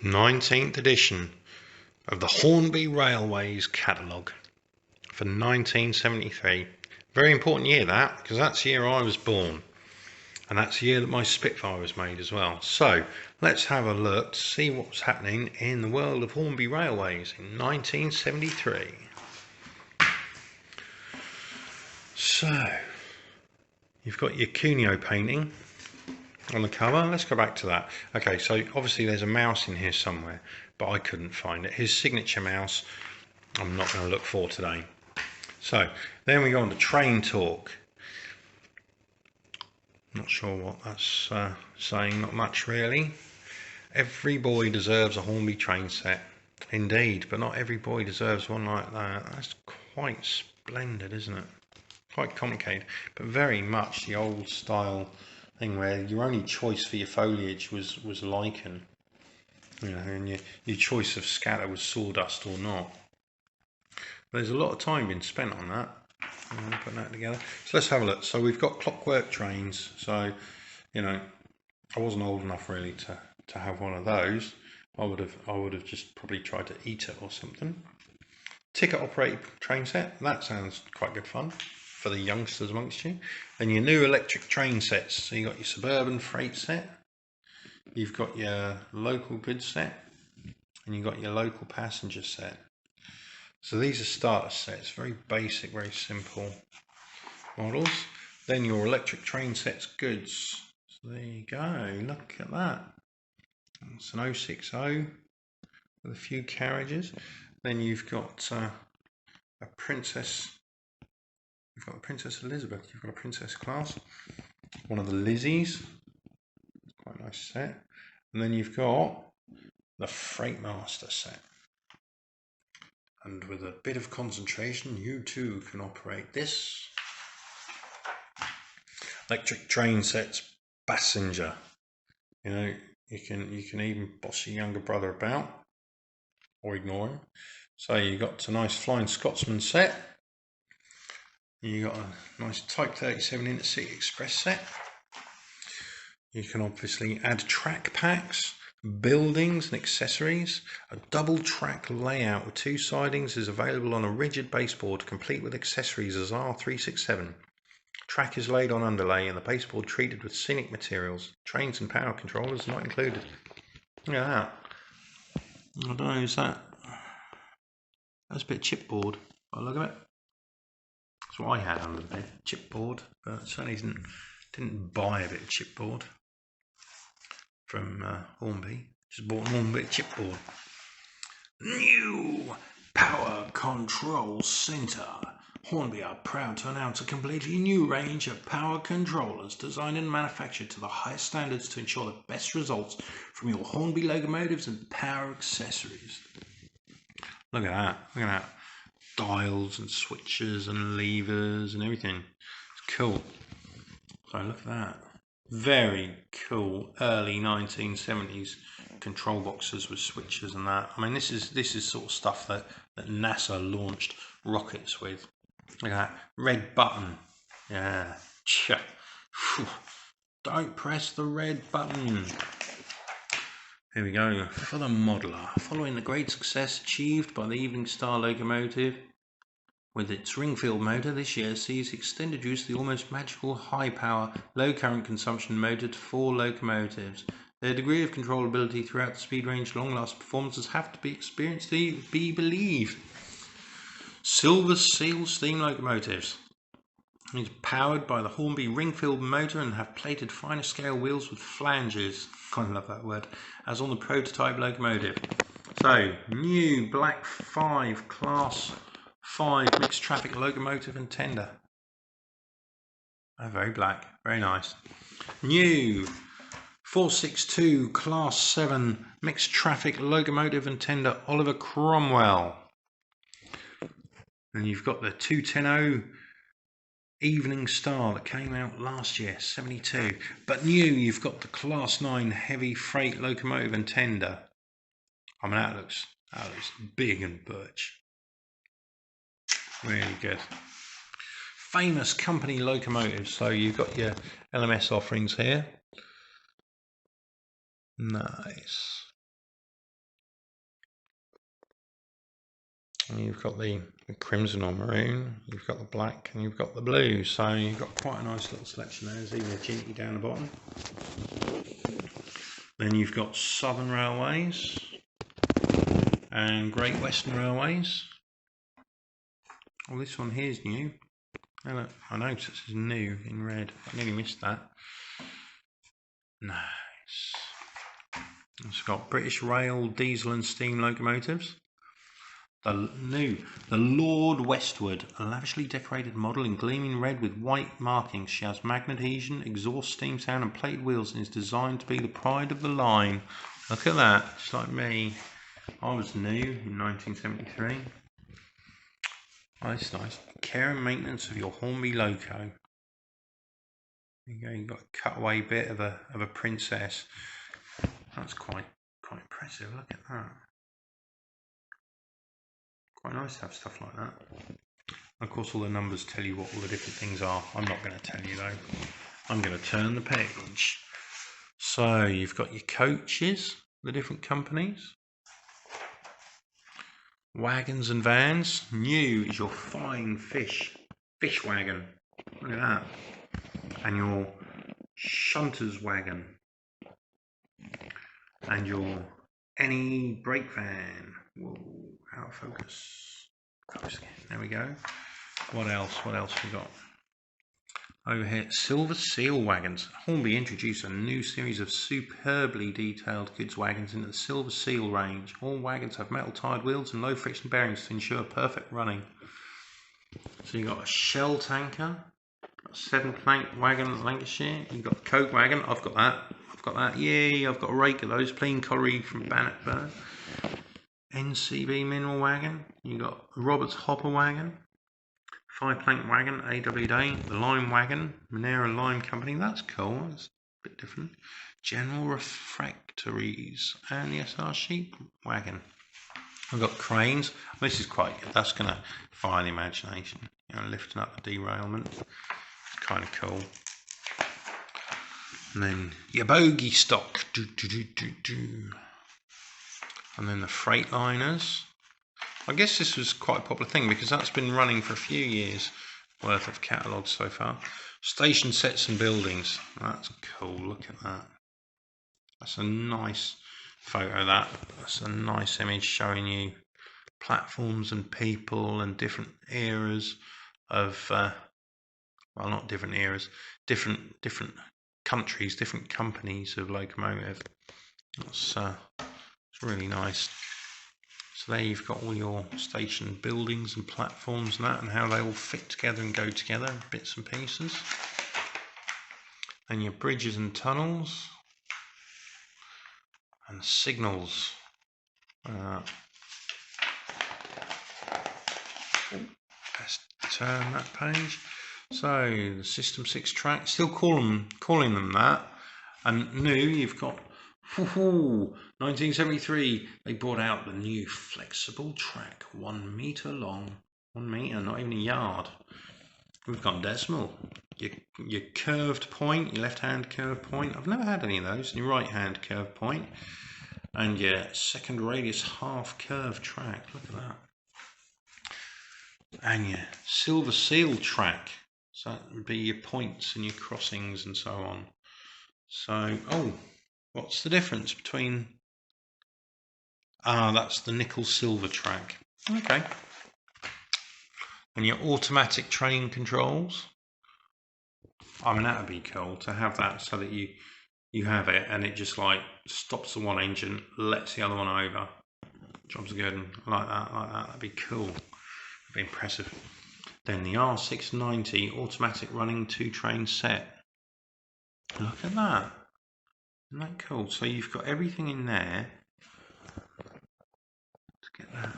19th edition of the Hornby Railways Catalogue for 1973. Very important year that, because that's the year I was born. And that's the year that my Spitfire was made as well. So, let's have a look to see what was happening in the world of Hornby Railways in 1973. So, you've got your Cuneo painting on the cover. Let's go back to that. Okay, so obviously there's a mouse in here somewhere, but I couldn't find it. His signature mouse, I'm not going to look for today. So, then we go on to Train Talk. Not sure what that's saying, not much really. Every boy deserves a Hornby train set. Indeed, but not every boy deserves one like that. That's quite splendid, isn't it? Quite complicated, but very much the old style thing where your only choice for your foliage was lichen. You know, and your choice of scatter was sawdust or not. But there's a lot of time being spent on that. Putting that together. So let's have a look. So we've got clockwork trains. So, you know, I wasn't old enough really to have one of those. I would have just probably tried to eat it or something. Ticket operated train set. That sounds quite good fun for the youngsters amongst you. Then your new electric train sets. So you've got your suburban freight set. You've got your local goods set. And you've got your local passenger set. So these are starter sets, very basic, very simple models. Then your electric train sets goods. So there you go, look at that. It's an 060 with a few carriages. Then you've got a Princess, you've got a Princess Elizabeth, you've got a Princess Class, one of the Lizzies, quite a nice set. And then you've got the Freight Master set. And with a bit of concentration, you too can operate this. Electric train sets, passenger. You know, you can even boss your younger brother about or ignore him. So you got a nice Flying Scotsman set. You got a nice Type 37 Intercity Express set. You can obviously add track packs, buildings and accessories. A double track layout with 2 sidings is available on a rigid baseboard, complete with accessories as R367. Track is laid on underlay and the baseboard treated with scenic materials. Trains and power controllers not included. Look at that. I don't know, is that? That's a bit of chipboard. By the look of it. That's what I had under the bed, chipboard, but I certainly didn't buy a bit of chipboard from Hornby. Just bought one bit of chipboard. New Power Control Centre. Hornby are proud to announce a completely new range of power controllers designed and manufactured to the highest standards to ensure the best results from your Hornby locomotives and power accessories. Look at that, look at that. Dials and switches and levers and everything. It's cool. So look at that. Very cool early 1970s control boxes with switches and that. I mean, this is sort of stuff that NASA launched rockets with. Look at that red button. Yeah. Don't press the red button. Here we go. For the modeler, following the great success achieved by the Evening Star locomotive with its ring-filled motor, this year sees extended use of the almost magical high-power, low-current consumption motor to 4 locomotives. Their degree of controllability throughout the speed range, long-lasting performances have to be experienced to be believed. Silver Seal steam locomotives. It's powered by the Hornby ring-filled motor and have plated finer scale wheels with flanges. I love that word. As on the prototype locomotive. So, new Black 5 Class 5 mixed traffic locomotive and tender. Oh, very black, very nice. New 462 Class 7 mixed traffic locomotive and tender Oliver Cromwell. And you've got the 210 Evening Star that came out last year, 72. But new, you've got the Class 9 heavy freight locomotive and tender. I mean, that looks big and birch. Really good. Famous company locomotives. So you've got your LMS offerings here. Nice. And you've got the crimson or maroon, you've got the black, and you've got the blue. So you've got quite a nice little selection there. There's even a Jinty down the bottom. Then you've got Southern Railways and Great Western Railways. Oh, this one here's new. Oh, look, I noticed this is new in red. I nearly missed that. Nice. It's got British Rail diesel and steam locomotives. The Lord Westward, a lavishly decorated model in gleaming red with white markings. She has magnet adhesion, exhaust steam sound and plated wheels and is designed to be the pride of the line. Look at that, just like me. I was new in 1973. Oh, that's nice. Care and maintenance of your Hornby loco. There you go, you've got a cutaway bit of a princess. That's quite impressive, look at that. Quite nice to have stuff like that. Of course, all the numbers tell you what all the different things are. I'm not going to tell you though. I'm going to turn the page. So you've got your coaches, the different companies. Wagons and vans. New is your fine fish wagon. Look at that. And your shunters wagon. And your any brake van. Whoa, out of focus. Focus again. There we go. What else? What else we got? Over here, Silver Seal wagons. Hornby introduced a new series of superbly detailed goods wagons into the Silver Seal range. All wagons have metal tired wheels and low friction bearings to ensure perfect running. So you've got a shell tanker, a 7-plank wagon at Lancashire. You've got a Coke wagon. I've got that. Yay! I've got a rake of those. Plain colliery from Bannockburn. NCB mineral wagon. You've got Roberts Hopper wagon. 5-plank wagon, AWD, the Lime wagon, Monera Lime Company, that's cool, that's a bit different. General Refractories, and the SR Sheep wagon. I've got cranes, this is quite good, that's going to fire the imagination, you know, lifting up the derailment, it's kind of cool. And then your bogey stock, and then the Freightliners. I guess this was quite a popular thing because that's been running for a few years worth of catalogues so far. Station sets and buildings. That's cool, look at that. That's a nice photo of that. That's a nice image showing you platforms and people and different eras of, well, not different eras, different countries, different companies of locomotive. That's it's really nice. So there you've got all your station buildings and platforms and that, and how they all fit together and go together, bits and pieces. And your bridges and tunnels. And signals. Let's turn that page. So the System 6 track, still calling them that. And new, you've got 1973, they brought out the new flexible track, 1 meter long, 1 meter, not even a yard. We've gone decimal. Your curved point, your left hand curved point, I've never had any of those, and your right hand curved point, and your second radius half curved track, look at that. And your Silver Seal track, so that would be your points and your crossings and so on. So, oh, what's the difference between... Ah, that's the nickel silver track. Okay. And your automatic train controls. I mean, that would be cool to have that so that you have it and it just like stops the one engine, lets the other one over. Jobs are good, and like that. That'd be cool. That'd be impressive. Then the R690 automatic running 2-train set. Look at that. Isn't that cool? So you've got everything in there. Let's get that.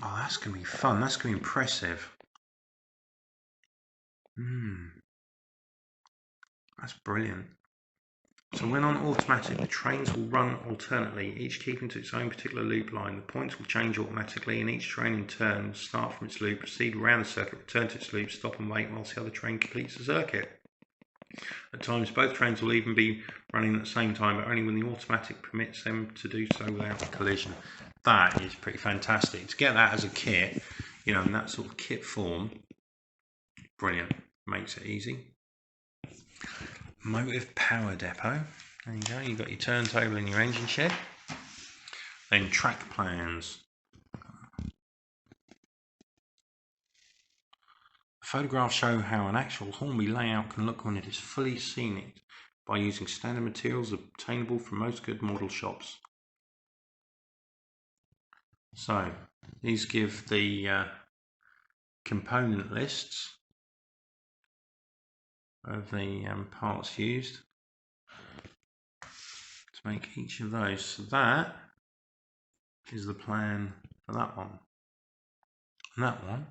That's going to be fun. That's going to be impressive. That's brilliant. So when on automatic, the trains will run alternately, each keeping to its own particular loop line. The points will change automatically, and each train in turn will start from its loop, proceed around the circuit, return to its loop, stop and wait whilst the other train completes the circuit. At times, both trains will even be running at the same time, but only when the automatic permits them to do so without collision. that is pretty fantastic. To get that as a kit, you know, in that sort of kit form, brilliant. Makes it easy. Motive power depot. There you go. You've got your turntable and your engine shed. Then track plans. Photographs show how an actual Hornby layout can look when it is fully scenic by using standard materials obtainable from most good model shops. So these give the component lists of the parts used to make each of those. So that is the plan for that one. And that one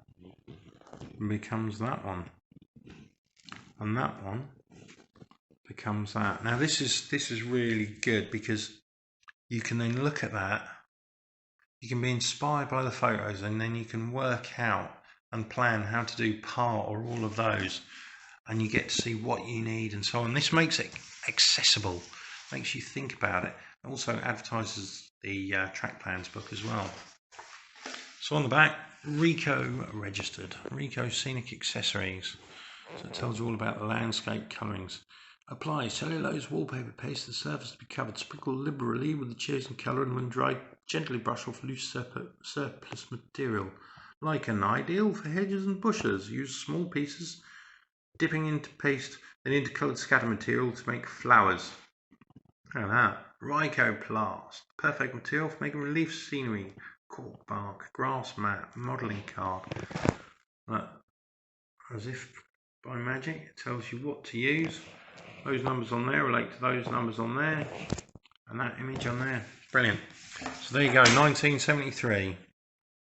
becomes that one. And that one becomes that. Now this is really good because you can then look at that. You can be inspired by the photos and then you can work out and plan how to do part or all of those, and you get to see what you need and so on. This makes it accessible, makes you think about it. It also advertises the track plans book as well. So on the back, Rico registered, Rico Scenic Accessories. So it tells you all about the landscape colourings. Apply cellulose wallpaper paste to the surface to be covered. Sprinkle liberally with the chosen colour, and when dry, gently brush off loose surplus material. Lichen, ideal for hedges and bushes. Use small pieces, dipping into paste, then into coloured scatter material to make flowers. Look at that. Rico Plast, perfect material for making relief scenery. Cork bark, grass mat, modelling card. But as if by magic, it tells you what to use. Those numbers on there relate to those numbers on there, and that image on there. Brilliant. So there you go, 1973.